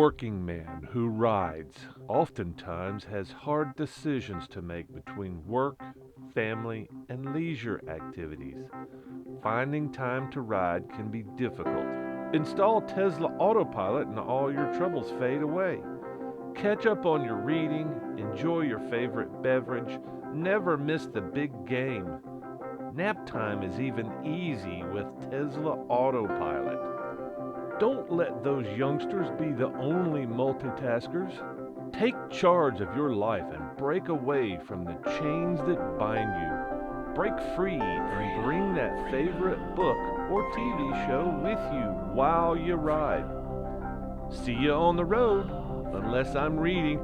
working man who rides oftentimes has hard decisions to make between work, family, and leisure activities. Finding time to ride can be difficult. Install Tesla Autopilot and all your troubles fade away. Catch up on your reading, enjoy your favorite beverage, never miss the big game. Nap time is even easy with Tesla Autopilot. Don't let those youngsters be the only multitaskers. Take charge of your life and break away from the chains that bind you. Break free and bring that favorite book or TV show with you while you ride. See you on the road, unless I'm reading.